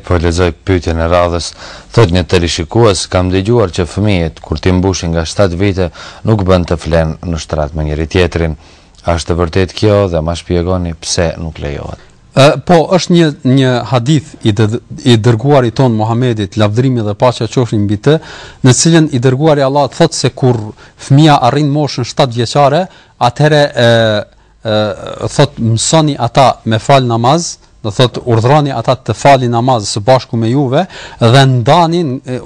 Po lexoj pyetjen e radhës, thot një televizikues, kam dëgjuar që fëmijët kur ti mbushin nga 7 vite nuk bën të flenë në shtrat me njëri tjetrin. A është e vërtet kjo dhe ma shpjegoni pse nuk lejohet? Po, është një hadith i dërguarit ton Muhamedit, lavdërimi dhe paqja qofshin mbi të, në cilën i dërguari Allah thot se kur fëmia arrin moshën 7 vjeçare, atëherë thot mësoni ata me fal namaz, do thot urdhroni ata të falin namaz së bashku me juve dhe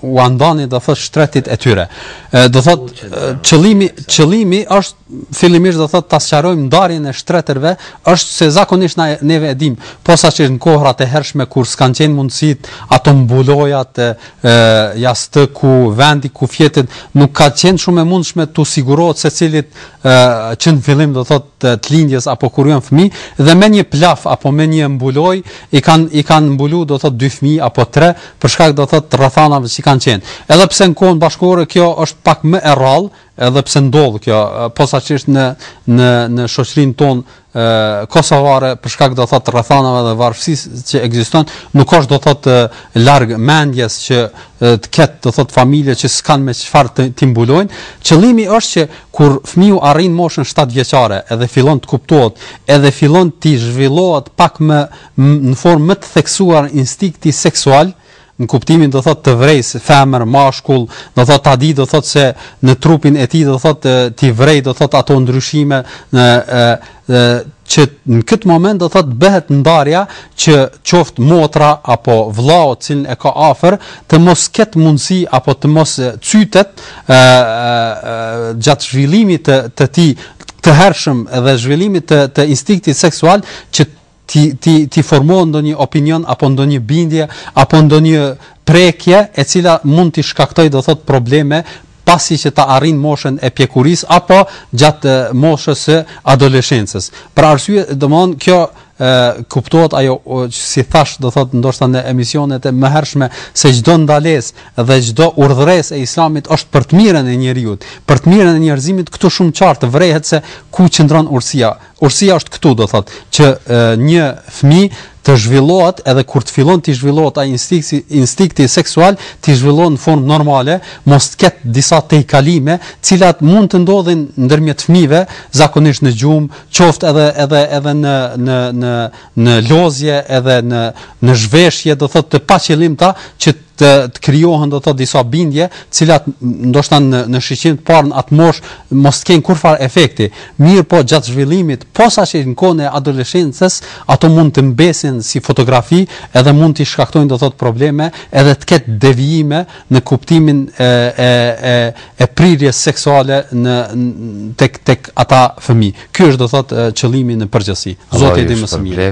u andani do thot shtretit e tyre. Do thot qëllimi është fillimisht do thot ta sqarojmë ndarjen e shtretërve, është se zakonisht neve e dim, posaçërisht në kohrat e hershme kur s'kan qenë mundësit ato mbulojat jashtë ku vendi ku fjetet nuk ka qenë shumë e mundshme tu sigurohet secilit që në fillim do thot të lindjes apo kur janë fëmijë dhe me një plaf apo me një mbuloj i kanë mbulu do thot 2 fëmijë apo 3 për shkak do thot rrethanave që kanë qenë. Edhe pse në kohën bashkëkohore kjo është pak më e rrallë, edhe pse ndodh kjo posaçërisht në shoqërinë tonë kosovare për shkak do thot rrethanave dhe varfësisë që ekziston, nuk është do thot larg mendjes që të ketë do thot familje që s'kan me çfarë të mbulojnë. Qëllimi është që kur fëmiu arrin moshën 7 vjeçare, edhe fillon të kuptohet, edhe fillon të zhvillohet pak më në formë më të theksuar instinkti seksual, në kuptimin do thot të vrejë femër, mashkull, do thot ta di do thot se në trupin e tij do thot ti vrej do thot ato ndryshime që në këtë moment do thot bëhet ndarja që qoftë motra apo vllau cilin e ka afër të mos ketë mundësi apo të mos cytet gjatë zhvillimit të tij të hershëm dhe zhvillimit të instinktit seksual që ti formohet ndonjë opinion apo ndonjë bindje apo ndonjë prekje e cila mund t'i shkaktojë do thot probleme pasi që ta arrin moshën e pjekurisë apo gjatë moshës së adoleshencës. Për arsye, domthon kjo kuptohet ajo si thash do thot ndoshta në emisionet e mëhershme se çdo ndalesë dhe çdo urdhëresë e Islamit është për të mirën e njeriu, për të mirën e njerëzimit, këtu shumë qartë vrehet se ku qëndron urësia. Urësia është këtu do thot që një fëmijë të zhvillohet edhe kur të fillon të zhvillohet ai instinkti seksual, të zhvillohet në formë normale, mos të ketë disa tejkalime, cilat mund të ndodhin ndërmjet fëmijëve, zakonisht në gjumë, qoftë edhe në lozje, edhe në zhveshje, do thotë të paqëllimta që të krijohen do thot disa bindje, cilat ndoshta në shiqim të parë atë moshë mos kenë kurfar efekti. Mirë po gjatë zhvillimit, posaçërisht në kohën e adoleshencës, ato mund të mbesin si fotografi, edhe mund të shkaktojnë do thot probleme, edhe të ketë devijime në kuptimin e prirjes seksuale tek ata fëmijë. Ky është do thot qëllimi në përgjithësi. Zoti i di më së miri.